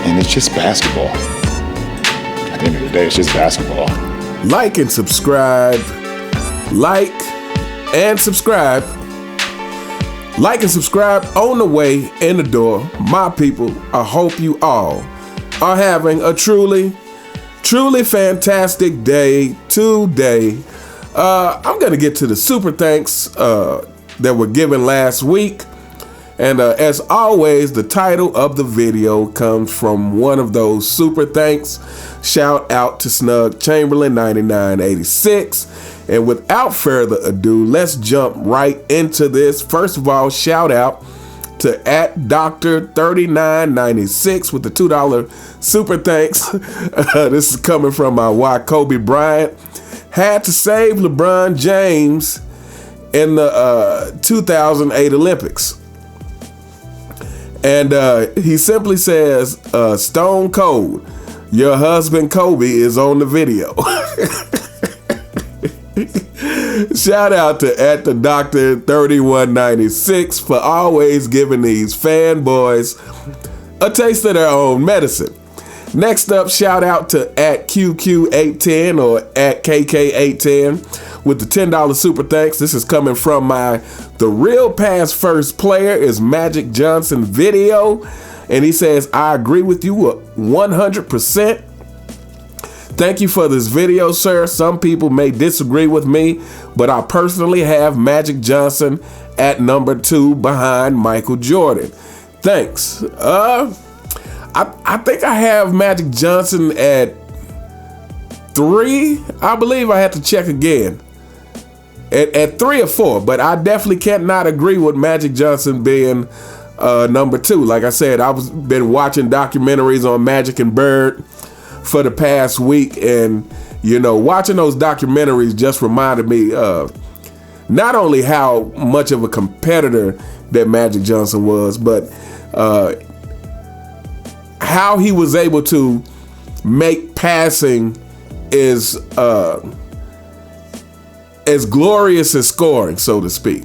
And it's just basketball. At the end of the day, it's just basketball. Like and subscribe. Like and subscribe. Like and subscribe on the way in the door. My people, I hope you all are having a truly fantastic day today. I'm going to get to the super thanks that were given last week. And as always, the title of the video comes from one of those super thanks. Shout out to Snug Chamberlain 9986. And without further ado, let's jump right into this. First of all, shout out to @Dr3996 with the $2 super thanks. This is coming from my Y Kobe Bryant. Had to save LeBron James in the 2008 Olympics. And he simply says, Stone Cold, your husband Kobe is on the video. Shout out to @Dr3196 for always giving these fanboys a taste of their own medicine. Next up, shout out to @QQ810 or @KK810 with the $10 super thanks. This is coming from The Real Pass First Player is Magic Johnson video. And he says, I agree with you 100%. Thank you for this video, sir. Some people may disagree with me, but I personally have Magic Johnson at number 2 behind Michael Jordan. Thanks. I think I have Magic Johnson at 3. I believe I have to check again. At 3 or 4, but I definitely cannot agree with Magic Johnson being number 2. Like I said, I've been watching documentaries on Magic and Bird for the past week, and watching those documentaries just reminded me of not only how much of a competitor that Magic Johnson was, but how he was able to make passing as glorious as scoring, so to speak.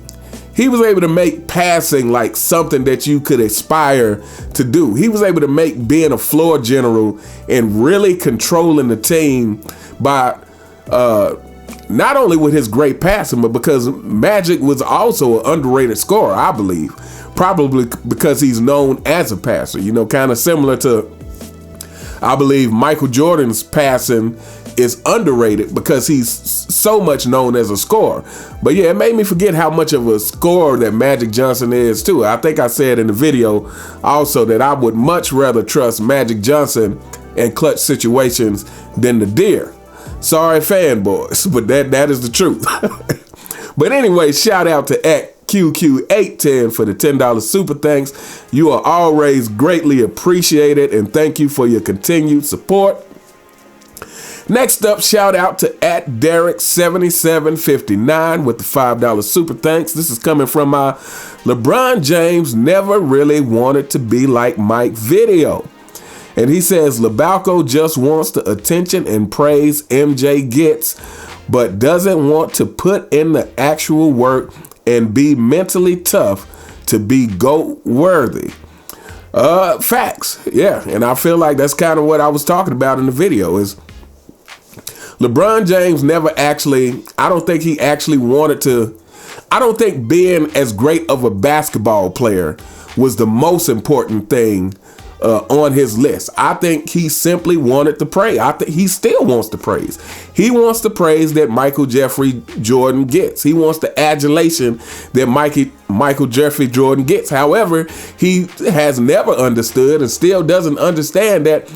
He was able to make passing like something that you could aspire to do. He was able to make being a floor general and really controlling the team by not only with his great passing, but because Magic was also an underrated scorer, I believe. Probably because he's known as a passer, kind of similar to, I believe, Michael Jordan's passing is underrated because he's so much known as a scorer. But yeah, it made me forget how much of a scorer that Magic Johnson is too. I think I said in the video also that I would much rather trust Magic Johnson in clutch situations than the deer. Sorry, fanboys, but that is the truth. But anyway, shout out to QQ810 for the $10 super thanks. You are always greatly appreciated, and thank you for your continued support. Next up, shout out to @Derek7759 with the $5 super thanks. This is coming from my LeBron James never really wanted to be like Mike video. And he says, LeBalco just wants the attention and praise MJ gets, but doesn't want to put in the actual work and be mentally tough to be GOAT worthy. Facts. Yeah. And I feel like that's kind of what I was talking about in the video is LeBron James never actually, I don't think he actually wanted to, I don't think being as great of a basketball player was the most important thing on his list. I think he simply wanted to praise. I think he still wants to praise. He wants the praise that Michael Jeffrey Jordan gets. He wants the adulation that Michael Jeffrey Jordan gets. However, he has never understood and still doesn't understand that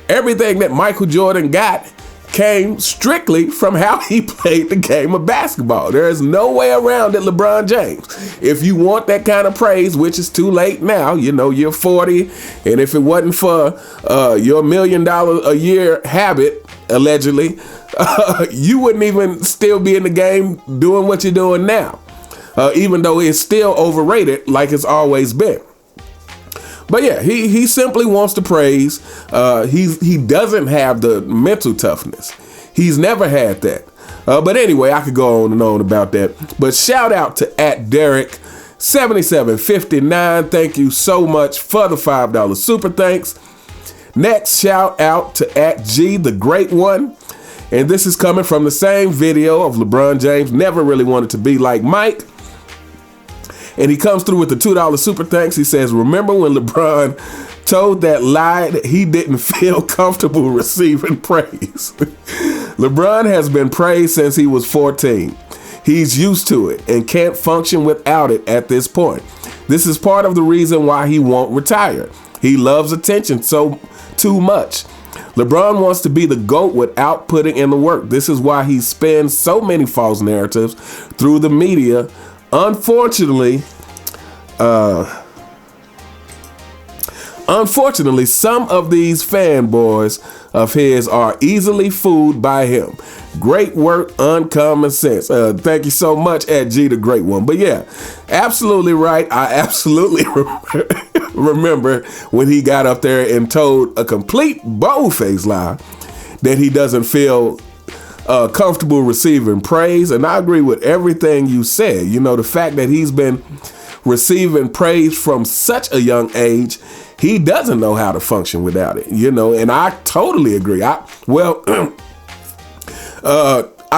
everything that Michael Jordan got came strictly from how he played the game of basketball. There is no way around it, LeBron James. If you want that kind of praise, which is too late now, you're 40, and if it wasn't for your $1 million a year habit, allegedly, you wouldn't even still be in the game doing what you're doing now, even though it's still overrated like it's always been. But yeah, he simply wants to praise. He doesn't have the mental toughness. He's never had that. But anyway, I could go on and on about that. But shout out to @Derek7759. Thank you so much for the $5 super thanks. Next, shout out to @G the Great One. And this is coming from the same video of LeBron James never really wanted to be like Mike. And he comes through with the $2 super thanks. He says, remember when LeBron told that lie that he didn't feel comfortable receiving praise? LeBron has been praised since he was 14. He's used to it and can't function without it at this point. This is part of the reason why he won't retire. He loves attention too much. LeBron wants to be the GOAT without putting in the work. This is why he spins so many false narratives through the media. Unfortunately, some of these fanboys of his are easily fooled by him. Great work, uncommon sense. Thank you so much, @G the Great One. But yeah, absolutely right. I absolutely remember when he got up there and told a complete bold-faced lie that he doesn't feel comfortable receiving praise. And I agree with everything you said. You know, the fact that he's been receiving praise from such a young age, he doesn't know how to function without it, you know, and I totally agree. I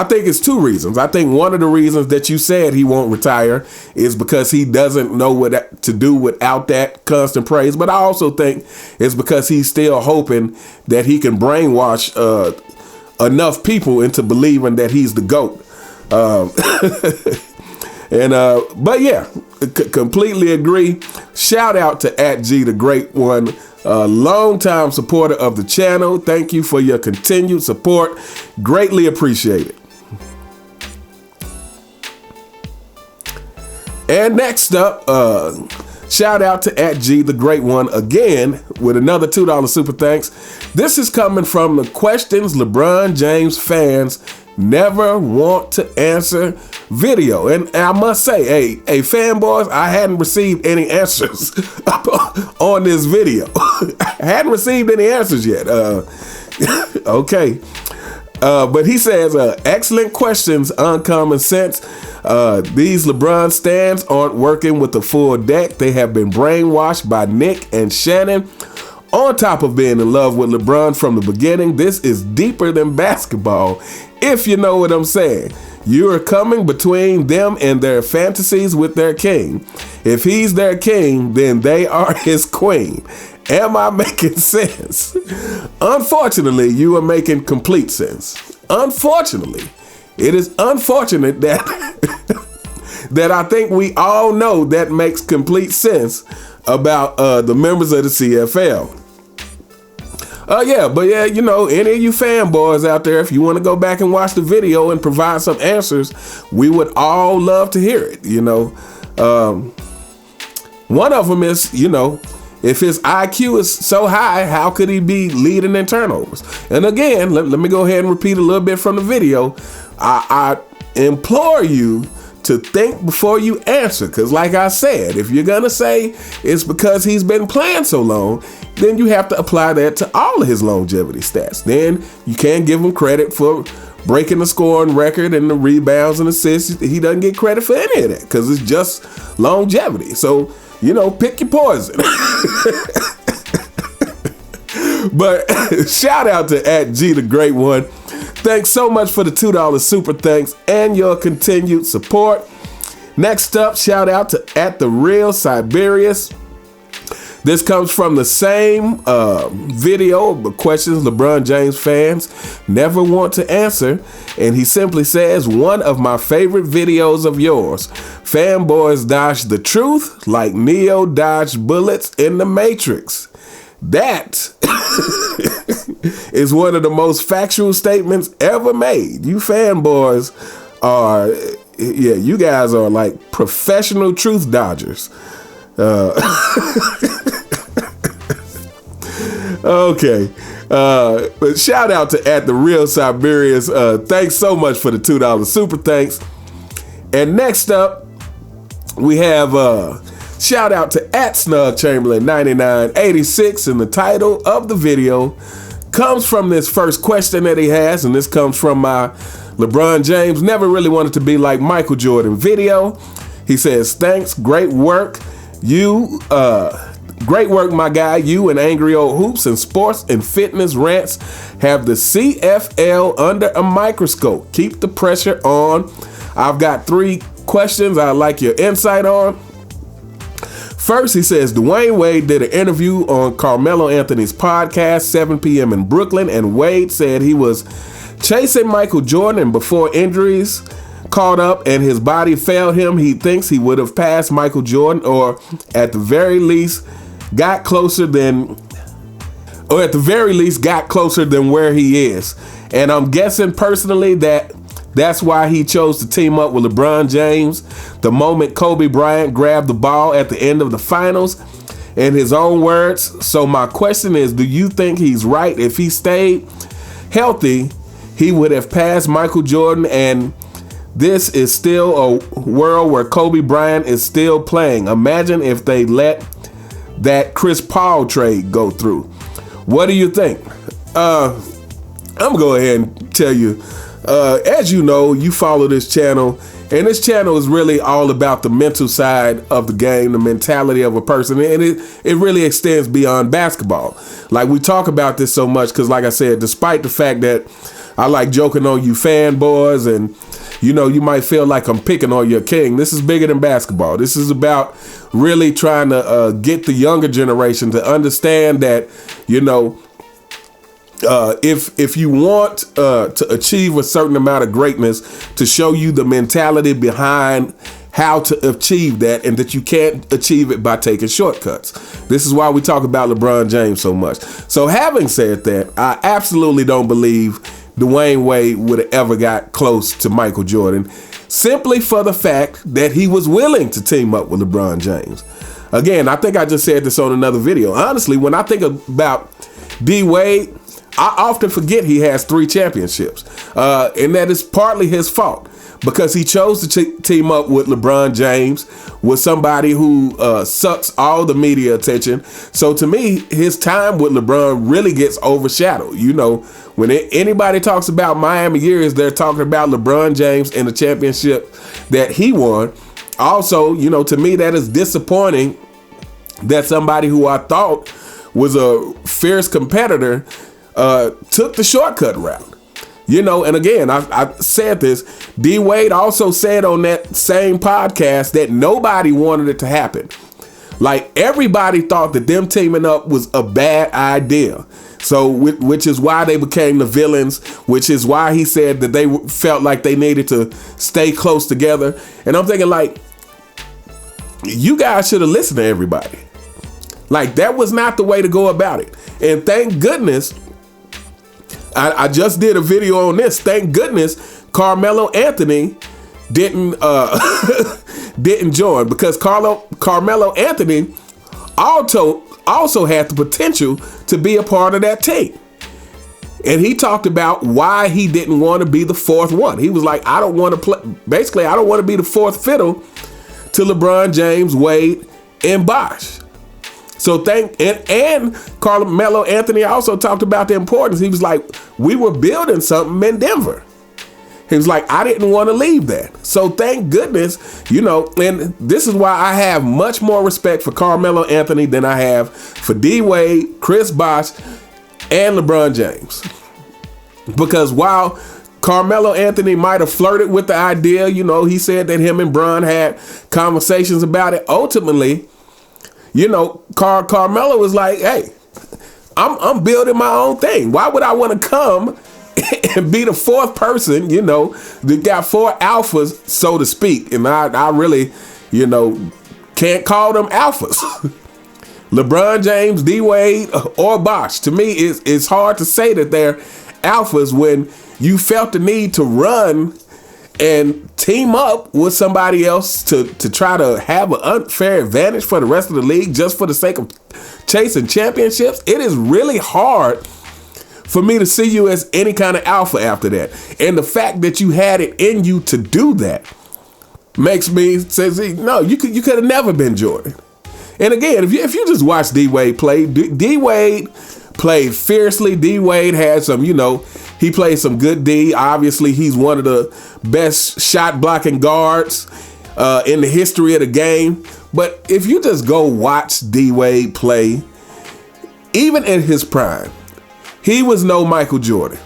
think it's two reasons. I think one of the reasons that you said he won't retire is because he doesn't know what to do without that constant praise. But I also think it's because he's still hoping that he can brainwash enough people into believing that he's the GOAT. But yeah, completely agree. Shout out to @G the Great One, longtime supporter of the channel. Thank you for your continued support. Greatly appreciate it. And next up, shout out to @G the Great One again with another $2 super thanks. This is coming from the questions LeBron James fans never want to answer video. And I must say, hey fanboys, I hadn't received any answers on this video. I hadn't received any answers yet. Okay. But he says, excellent questions, uncommon sense. These LeBron stans aren't working with the full deck. They have been brainwashed by Nick and Shannon. On top of being in love with LeBron from the beginning, this is deeper than basketball, if you know what I'm saying. You are coming between them and their fantasies with their king. If he's their king, then they are his queen. Am I making sense? Unfortunately, you are making complete sense. Unfortunately, it is unfortunate that that I think we all know that makes complete sense about the members of the CFL. Yeah, you know, any of you fanboys out there, if you want to go back and watch the video and provide some answers, we would all love to hear it, you know. One of them is, you know, if his IQ is so high, how could he be leading in turnovers? And again, let me go ahead and repeat a little bit from the video. I implore you to think before you answer, because like I said, if you're gonna say it's because he's been playing so long, then you have to apply that to all of his longevity stats. Then you can't give him credit for breaking the scoring record and the rebounds and assists. He doesn't get credit for any of that because it's just longevity. So, you know, pick your poison. But shout out to @G the Great One. Thanks so much for the $2 super thanks and your continued support. Next up, shout out to @TheRealSiberius. This comes from the same video, but questions LeBron James fans never want to answer. And he simply says, one of my favorite videos of yours. Fanboys dodge the truth like Neo dodged bullets in the Matrix. That is one of the most factual statements ever made. You fanboys are, yeah, you guys are like professional truth dodgers. Okay. But shout out to @TheRealSiberius. Thanks so much for the $2 super thanks. And next up, we have shout out to @SnugChamberlain9986, and the title of the video comes from this first question that he has, and this comes from my LeBron James never really wanted to be like Michael Jordan video. He says, thanks, great work. You Great work, my guy. You and Angry Old Hoops and Sports and Fitness Rants have the CFL under a microscope. Keep the pressure on. I've got 3 questions I'd like your insight on. First, he says, DWade did an interview on Carmelo Anthony's podcast, 7 p.m. in Brooklyn, and Wade said he was chasing Michael Jordan, and before injuries caught up and his body failed him, he thinks he would have passed Michael Jordan, or at the very least got closer than where he is. And I'm guessing personally that's why he chose to team up with LeBron James the moment Kobe Bryant grabbed the ball at the end of the finals, in his own words. So my question is, do you think he's right? If he stayed healthy, he would have passed Michael Jordan, and this is still a world where Kobe Bryant is still playing. Imagine if they let that Chris Paul trade go through. What do you think? I'm gonna go ahead and tell you. As you know, you follow this channel, and this channel is really all about the mental side of the game, the mentality of a person, and it really extends beyond basketball. Like, we talk about this so much because, like I said, despite the fact that I like joking on you fanboys, and you know, you might feel like I'm picking on your king, this is bigger than basketball. This is about really trying to get the younger generation to understand that, you know, if you want to achieve a certain amount of greatness, to show you the mentality behind how to achieve that, and that you can't achieve it by taking shortcuts. This is why we talk about LeBron James so much. So having said that, I absolutely don't believe DWade would have ever got close to Michael Jordan, simply for the fact that he was willing to team up with LeBron James. Again, I think I just said this on another video. Honestly, when I think about DWade, I often forget he has 3 championships, and that is partly his fault, because he chose to team up with LeBron James, with somebody who sucks all the media attention. So to me, his time with LeBron really gets overshadowed. You know, when anybody talks about Miami years, they're talking about LeBron James and the championship that he won. Also, you know, to me, that is disappointing that somebody who I thought was a fierce competitor took the shortcut route. You know, and again, I said this, DWade also said on that same podcast that nobody wanted it to happen. Like, everybody thought that them teaming up was a bad idea. So, which is why they became the villains, which is why he said that they felt like they needed to stay close together. And I'm thinking, like, you guys should have listened to everybody. Like, that was not the way to go about it. And thank goodness, I just did a video on this. Thank goodness Carmelo Anthony didn't join, because Carmelo Anthony also had the potential to be a part of that team. And he talked about why he didn't want to be the 4th one. He was like, I don't want to play. Basically, I don't want to be the 4th fiddle to LeBron James, Wade, and Bosh. So and Carmelo Anthony also talked about the importance. He was like, we were building something in Denver. He was like, I didn't want to leave that. So thank goodness, you know, and this is why I have much more respect for Carmelo Anthony than I have for DWade, Chris Bosh, and LeBron James. Because while Carmelo Anthony might have flirted with the idea, you know, he said that him and Bron had conversations about it. Ultimately, you know, Carmelo was like, hey, I'm building my own thing. Why would I want to come and be the 4th person, you know, that got 4 alphas, so to speak? And I really, you know, can't call them alphas. LeBron James, DWade, or Bosh. To me, it's hard to say that they're alphas when you felt the need to run and team up with somebody else to try to have an unfair advantage for the rest of the league just for the sake of chasing championships. It is really hard for me to see you as any kind of alpha after that. And the fact that you had it in you to do that makes me say, no, you could have never been Jordan. And again, if you just watch DWade play, DWade played fiercely. DWade had some, you know, he played some good D. Obviously, he's one of the best shot blocking guards in the history of the game. But if you just go watch DWade play, even in his prime, he was no Michael Jordan.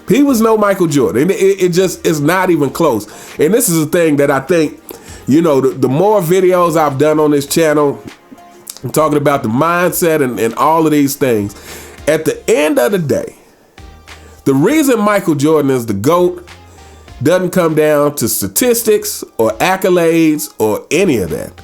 He was no Michael Jordan. It just is not even close. And this is the thing that I think, you know, the more videos I've done on this channel, I'm talking about the mindset and all of these things. At the end of the day, the reason Michael Jordan is the GOAT doesn't come down to statistics or accolades or any of that.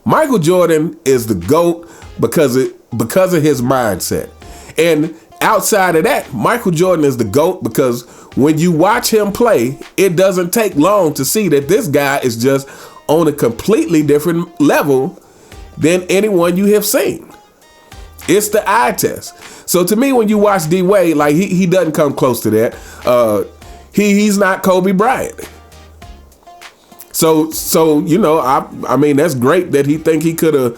Michael Jordan is the GOAT because of his mindset. And outside of that, Michael Jordan is the GOAT because when you watch him play, it doesn't take long to see that this guy is just on a completely different level than anyone you have seen. It's the eye test. So to me, when you watch DWade, like he doesn't come close to that. He's not Kobe Bryant. So you know, I mean, that's great that he think he could have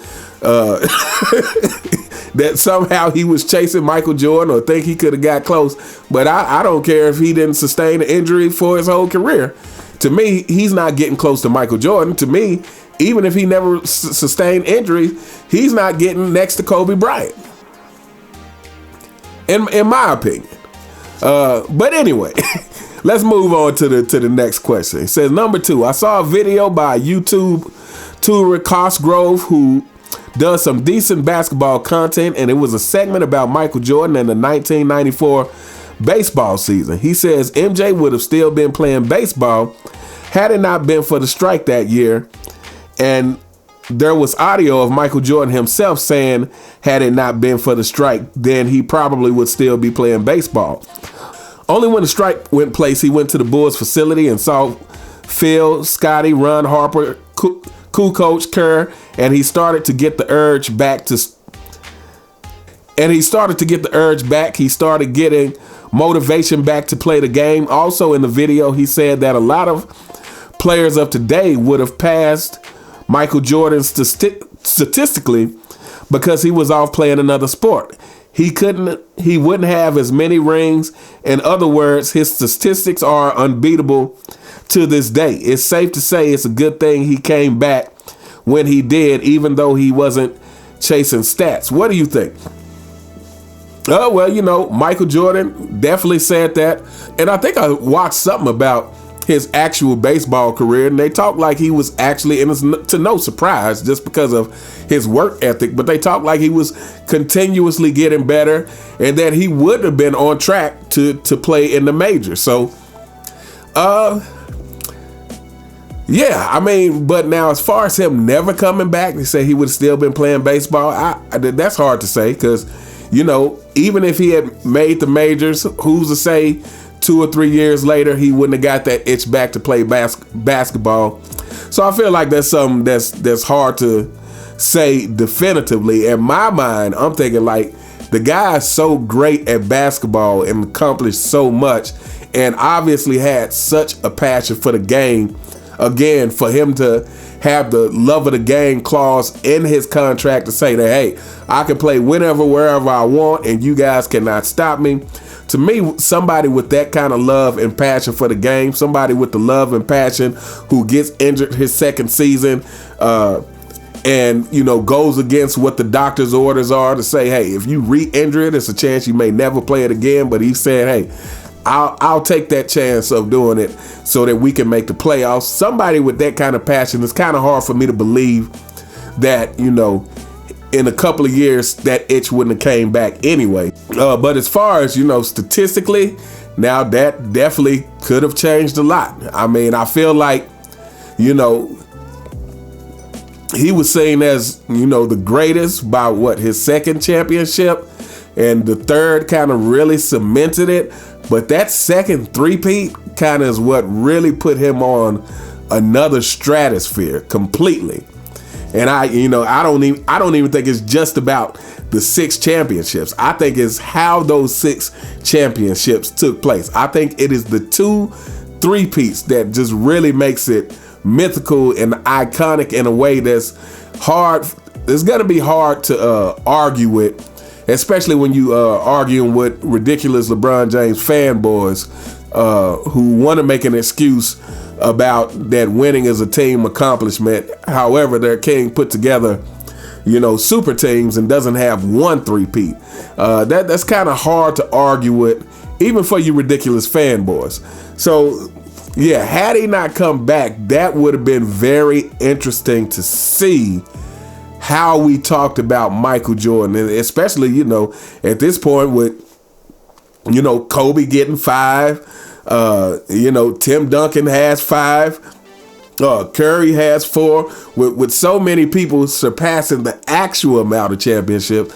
that somehow he was chasing Michael Jordan or think he could have got close. But I don't care if he didn't sustain an injury for his whole career. To me, he's not getting close to Michael Jordan. To me, even if he never sustained injury, he's not getting next to Kobe Bryant. In my opinion. But anyway, let's move on to the next question. It says, number 2, I saw a video by YouTube YouTuber Cosgrove who does some decent basketball content, and it was a segment about Michael Jordan and the 1994 baseball season. He says MJ would have still been playing baseball had it not been for the strike that year, and there was audio of Michael Jordan himself saying had it not been for the strike, then he probably would still be playing baseball. Only when the strike went place, he went to the Bulls facility and saw Phil, Scotty, Ron Harper, cool coach Kerr, and he started to get the urge back He started getting motivation back to play the game. Also in the video, he said that a lot of players of today would have passed Michael Jordan statistically because he was off playing another sport. He wouldn't have as many rings. In other words, his statistics are unbeatable to this day. It's safe to say it's a good thing he came back when he did, even though he wasn't chasing stats. What do you think? Oh, well, you know, Michael Jordan definitely said that. And I think I watched something about his actual baseball career, and they talk like he was actually, and it's to no surprise just because of his work ethic, but they talk like he was continuously getting better and that he would have been on track to play in the majors. So, yeah, I mean, but now as far as him never coming back, they say he would have still been playing baseball. That's hard to say because, you know, even if he had made the majors, who's to say 2 or 3 years later he wouldn't have got that itch back to play basketball. So I feel like that's something that's hard to say definitively. In my mind, I'm thinking like the guy is so great at basketball and accomplished so much and obviously had such a passion for the game. Again, for him to have the love of the game clause in his contract to say that, hey, I can play whenever, wherever I want, and you guys cannot stop me. To me, somebody with that kind of love and passion for the game, somebody with the love and passion who gets injured his second season, and, you know, goes against what the doctor's orders are to say, hey, if you re-injure it, it's a chance you may never play it again. But he said, hey, I'll take that chance of doing it so that we can make the playoffs. Somebody with that kind of passion, it's kind of hard for me to believe that, you know, in a couple of years that itch wouldn't have came back anyway. But as far as, you know, statistically, now that definitely could have changed a lot. I mean, I feel like, you know, he was seen as, you know, the greatest by his second championship, and the third kind of really cemented it. But that second three-peat kind of is what really put him on another stratosphere completely. And I don't even think it's just about the 6 championships. I think it's how those 6 championships took place. I think it is the 2 three-peats that just really makes it mythical and iconic in a way that's hard. It's gonna be hard to argue with. Especially when you arguing with ridiculous LeBron James fanboys who want to make an excuse about that winning is a team accomplishment. However, their king put together, super teams and doesn't have one three-peat. That's kind of hard to argue with, even for you ridiculous fanboys. So, yeah, had he not come back, that would have been very interesting to see how we talked about Michael Jordan, and especially, at this point with, Kobe getting 5, Tim Duncan has 5, Curry has 4, with so many people surpassing the actual amount of championships.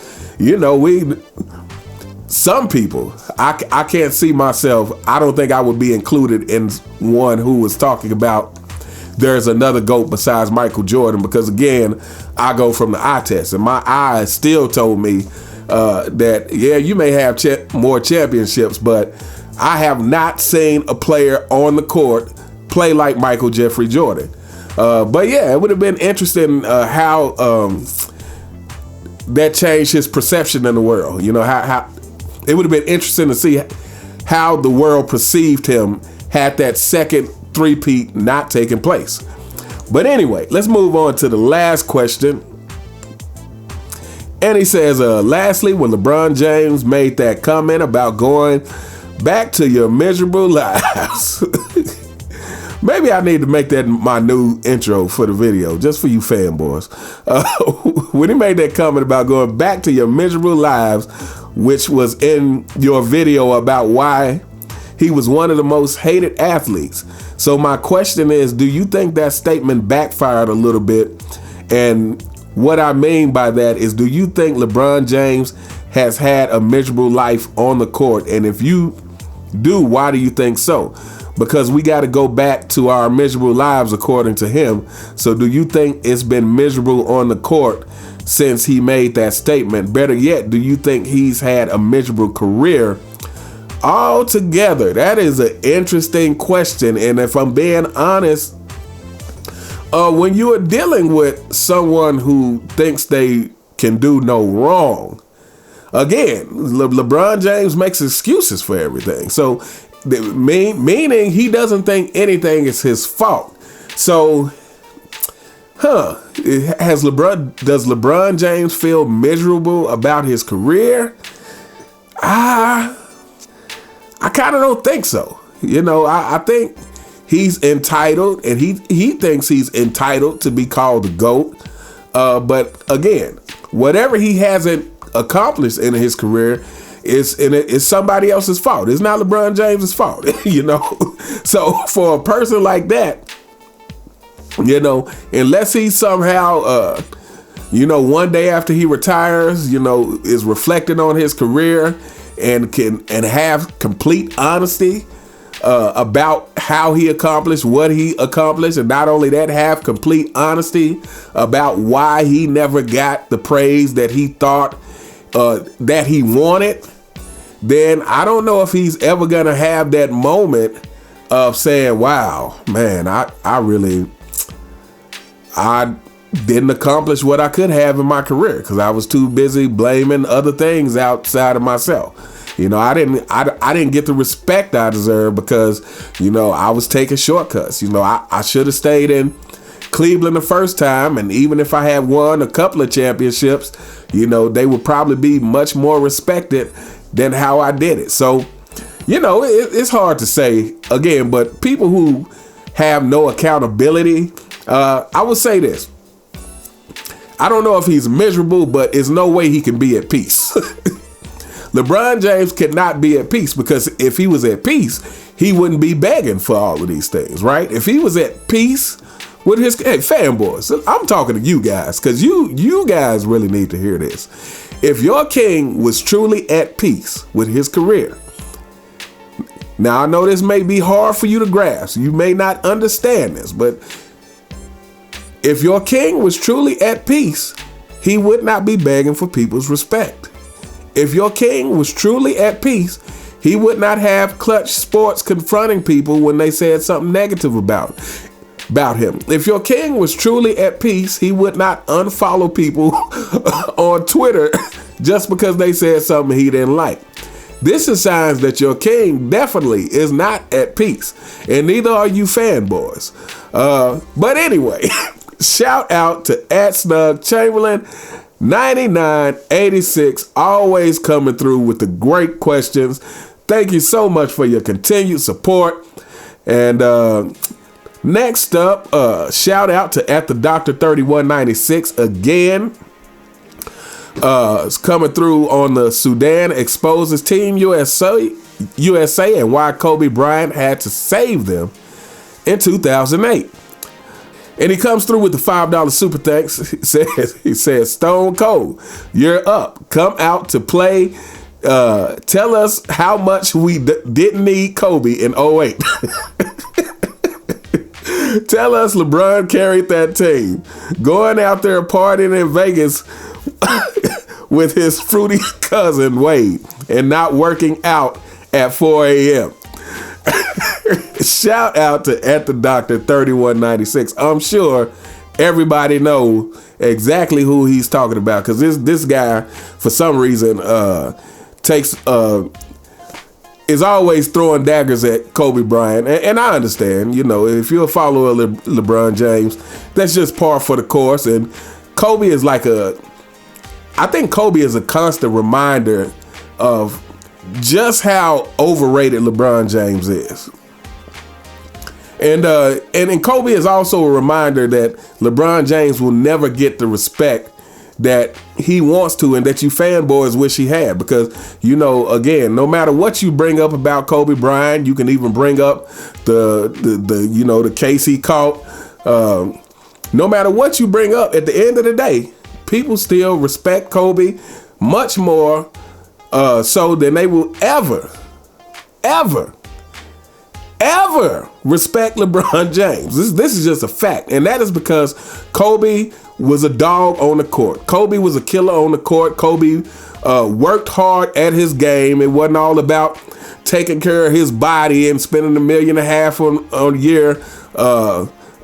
Some people, I can't see myself. I don't think I would be included in one who was talking about there's another GOAT besides Michael Jordan, because again, I go from the eye test, and my eyes still told me that, yeah, you may have more championships, but I have not seen a player on the court play like Michael Jeffrey Jordan. But yeah, it would have been interesting how that changed his perception in the world. How it would have been interesting to see how the world perceived him had that second three-peat not taken place. But anyway, let's move on to the last question. And he says, lastly, when LeBron James made that comment about going back to your miserable lives. Maybe I need to make that my new intro for the video, just for you fanboys. When he made that comment about going back to your miserable lives, which was in your video about why he was one of the most hated athletes. So my question is, do you think that statement backfired a little bit? And what I mean by that is, do you think LeBron James has had a miserable life on the court? And if you do, why do you think so? Because we got to go back to our miserable lives according to him. So do you think it's been miserable on the court since he made that statement? Better yet, do you think he's had a miserable career altogether? That is an interesting question. And if I'm being honest, when you are dealing with someone who thinks they can do no wrong, again, LeBron James makes excuses for everything. So meaning he doesn't think anything is his fault. So, does LeBron James feel miserable about his career? I kind of don't think so. I think he's entitled, and he thinks he's entitled to be called the GOAT. But again, whatever he hasn't accomplished in his career it's somebody else's fault. It's not LeBron James's fault, So for a person like that, unless he somehow, one day after he retires, is reflecting on his career and can have complete honesty about how he accomplished what he accomplished, and not only that, have complete honesty about why he never got the praise that he thought that he wanted, then I don't know if he's ever gonna have that moment of saying, wow, man, I didn't accomplish what I could have in my career because I was too busy blaming other things outside of myself. I didn't get the respect I deserve because, I was taking shortcuts. I should have stayed in Cleveland the first time, and even if I had won a couple of championships, they would probably be much more respected than how I did it. So, it's hard to say again, but people who have no accountability, I would say this. I don't know if he's miserable, but there's no way he can be at peace. LeBron James cannot be at peace, because if he was at peace, he wouldn't be begging for all of these things, right? If he was at peace with his fanboys, I'm talking to you guys, because you guys really need to hear this. If your king was truly at peace with his career, now I know this may be hard for you to grasp. You may not understand this, but if your king was truly at peace, he would not be begging for people's respect. If your king was truly at peace, he would not have Clutch Sports confronting people when they said something negative about him. If your king was truly at peace, he would not unfollow people on Twitter just because they said something he didn't like. This is signs that your king definitely is not at peace, and neither are you fanboys. But anyway, shout out to @SnugChamberlain 9986, always coming through with the great questions. Thank you so much for your continued support. And next up, shout out to @TheDoctor3196 again. It's coming through on the Sudan exposes Team USA and why Kobe Bryant had to save them in 2008. And he comes through with the $5 super thanks. He says, Stone Cold, you're up. Come out to play. Tell us how much we didn't need Kobe in 08. Tell us LeBron carried that team. Going out there partying in Vegas with his fruity cousin Wade and not working out at 4 a.m. Shout out to @TheDoctor3196. I'm sure everybody know exactly who he's talking about, because this guy, for some reason, is always throwing daggers at Kobe Bryant. And I understand, if you're a follower of LeBron James, that's just par for the course. And Kobe is I think Kobe is a constant reminder of just how overrated LeBron James is. And Kobe is also a reminder that LeBron James will never get the respect that he wants to and that you fanboys wish he had. Because, again, no matter what you bring up about Kobe Bryant, you can even bring up the case he caught. No matter what you bring up, at the end of the day, people still respect Kobe much more so than they will ever respect LeBron James. This is just a fact. And that is because Kobe was a dog on the court. Kobe was a killer on the court. Kobe worked hard at his game. It wasn't all about taking care of his body and spending $1.5 million on a year,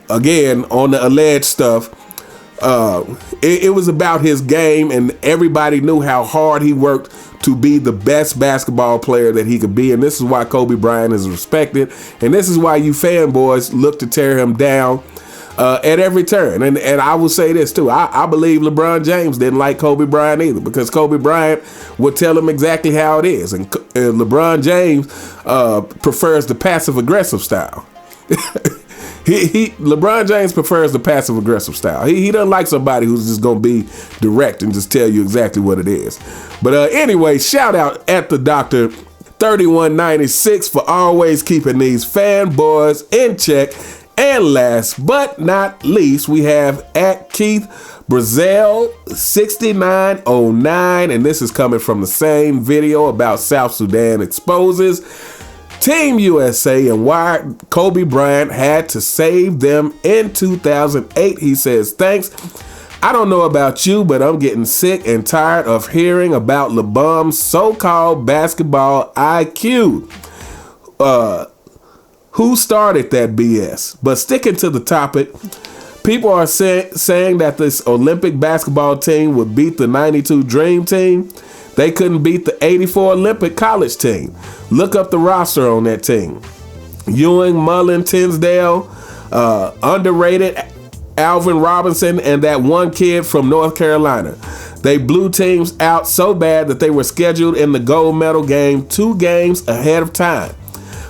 again, on the alleged stuff. It was about his game, and everybody knew how hard he worked to be the best basketball player that he could be. And this is why Kobe Bryant is respected. And this is why you fanboys look to tear him down at every turn. And I will say this too. I believe LeBron James didn't like Kobe Bryant either, because Kobe Bryant would tell him exactly how it is. And LeBron James prefers the passive aggressive style. LeBron James prefers the passive aggressive style. He doesn't like somebody who's just gonna be direct and just tell you exactly what it is. But anyway, shout out @TheDoctor3196 for always keeping these fanboys in check. And last but not least, we have @KeithBrazell6909, and this is coming from the same video about South Sudan exposes Team USA and why Kobe Bryant had to save them in 2008. He says, thanks. I don't know about you, but I'm getting sick and tired of hearing about LeBron's so-called basketball IQ. Who started that BS? But sticking to the topic, people are saying that this Olympic basketball team would beat the 92 Dream Team. They couldn't beat the 84 Olympic college team. Look up the roster on that team. Ewing, Mullen, Tinsdale, underrated Alvin Robinson, and that one kid from North Carolina. They blew teams out so bad that they were scheduled in the gold medal game 2 games ahead of time.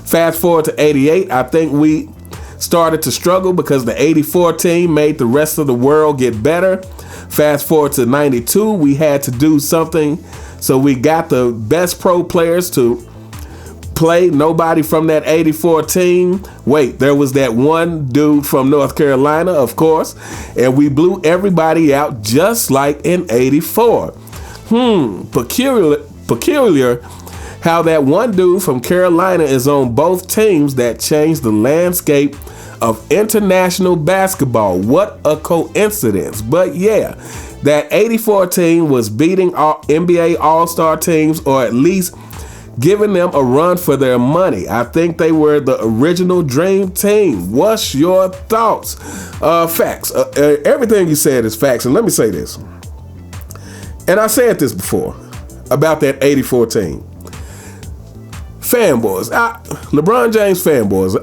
Fast forward to 88, I think we started to struggle because the 84 team made the rest of the world get better. Fast forward to 92, we had to do something, so we got the best pro players to play. Nobody from that 84 team. Wait, there was that one dude from North Carolina, of course, and we blew everybody out just like in 84. Peculiar how that one dude from Carolina is on both teams that changed the landscape of international basketball. What a coincidence. But yeah, that 84 team was beating all NBA All-Star teams, or at least giving them a run for their money. I think they were the original Dream Team. What's your thoughts? Facts. Everything you said is facts. And let me say this. And I said this before about that 84 team. fanboys, LeBron James fanboys.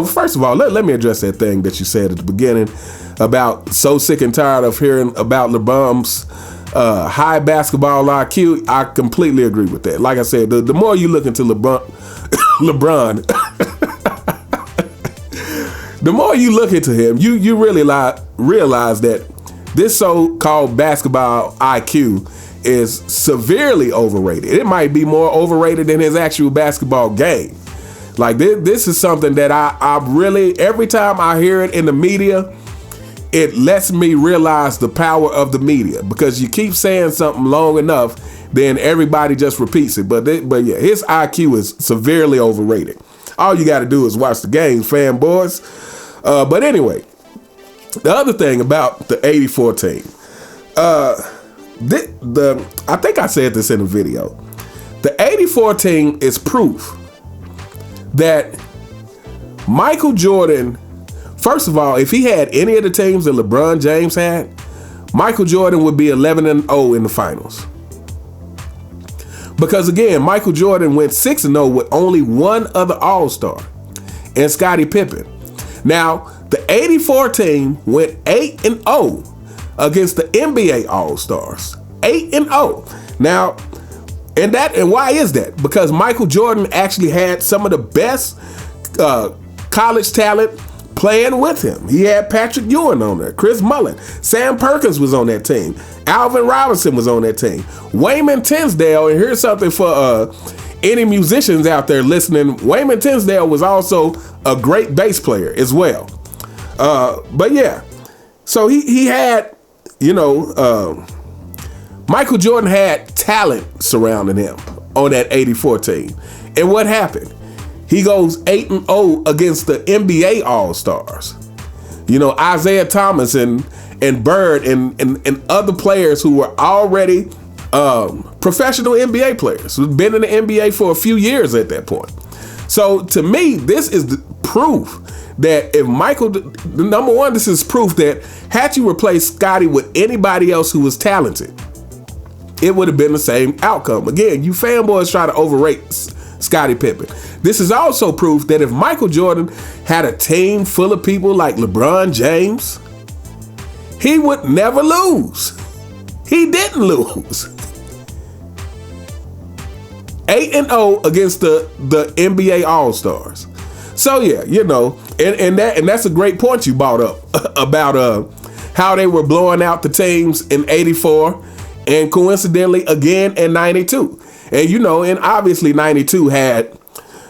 First of all, let me address that thing that you said at the beginning about so sick and tired of hearing about LeBron's high basketball IQ. I completely agree with that. Like I said, the more you look into LeBron, the more you look into him, you really realize that this so-called basketball IQ is severely overrated. It might be more overrated than his actual basketball game. Like this is something that I really, every time I hear it in the media, it lets me realize the power of the media, because you keep saying something long enough, then everybody just repeats it. But yeah, his IQ is severely overrated. All you got to do is watch the games, fanboys. But anyway, the other thing about the 84 team, I think I said this in a video. The 84 team is proof that Michael Jordan, first of all, if he had any of the teams that LeBron James had, Michael Jordan would be 11-0 in the finals. Because again, Michael Jordan went 6-0 with only one other All-Star, and Scottie Pippen. Now, the 84 team went 8-0 against the NBA All-Stars. 8-0. Now, and why is that? Because Michael Jordan actually had some of the best college talent playing with him. He had Patrick Ewing on there, Chris Mullin, Sam Perkins was on that team, Alvin Robinson was on that team, Wayman Tinsdale, and here's something for any musicians out there listening. Wayman Tinsdale was also a great bass player as well. But yeah, so he had, Michael Jordan had talent surrounding him on that 84 team. And what happened? He goes 8-0 against the NBA All-Stars. Isaiah Thomas and Bird and other players who were already professional NBA players who've been in the NBA for a few years at that point. So to me, this is the proof that if number one, this is proof that had you replaced Scottie with anybody else who was talented, it would have been the same outcome. Again, you fanboys try to overrate Scottie Pippen. This is also proof that if Michael Jordan had a team full of people like LeBron James, he would never lose. He didn't lose. 8-0 against the NBA All-Stars. So yeah, and that's a great point you brought up about how they were blowing out the teams in 84 and coincidentally again in 92. And and obviously 92 had,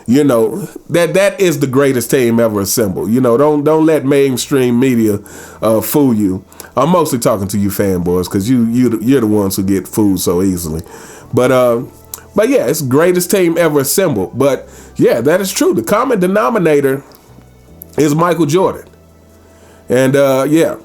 that is the greatest team ever assembled. Don't let mainstream media fool you. I'm mostly talking to you fanboys because you're the ones who get fooled so easily. But yeah, it's the greatest team ever assembled. But yeah, that is true. The common denominator is Michael Jordan. And yeah.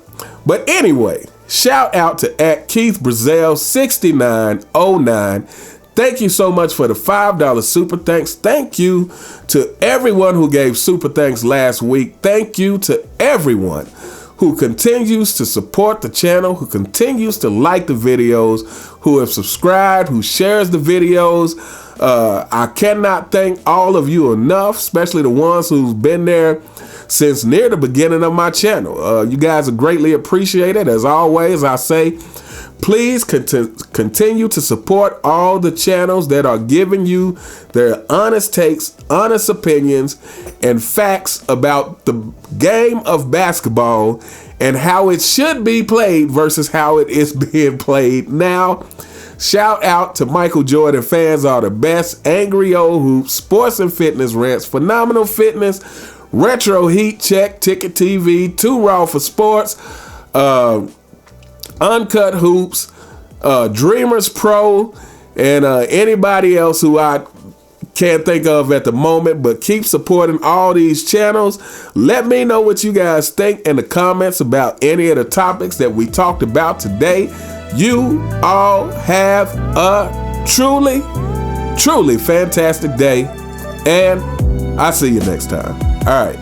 But anyway, shout out to @KeithBrazell6909. Thank you so much for the $5 super thanks. Thank you to everyone who gave super thanks last week. Thank you to everyone who continues to support the channel, who continues to like the videos, who have subscribed, who shares the videos. I cannot thank all of you enough, especially the ones who've been there since near the beginning of my channel. You guys are greatly appreciated. As always, I say, please continue to support all the channels that are giving you their honest takes, honest opinions, and facts about the game of basketball and how it should be played versus how it is being played now. Shout out to Michael Jordan fans are the best. Angry Old Hoops, Sports and Fitness Rants, Phenomenal Fitness, Retro Heat Check, Ticket TV, Too Raw for Sports, Uncut Hoops, Dreamers Pro, and anybody else who I can't think of at the moment, but keep supporting all these channels. Let me know what you guys think in the comments about any of the topics that we talked about today. You all have a truly, truly fantastic day, and I'll see you next time. All right.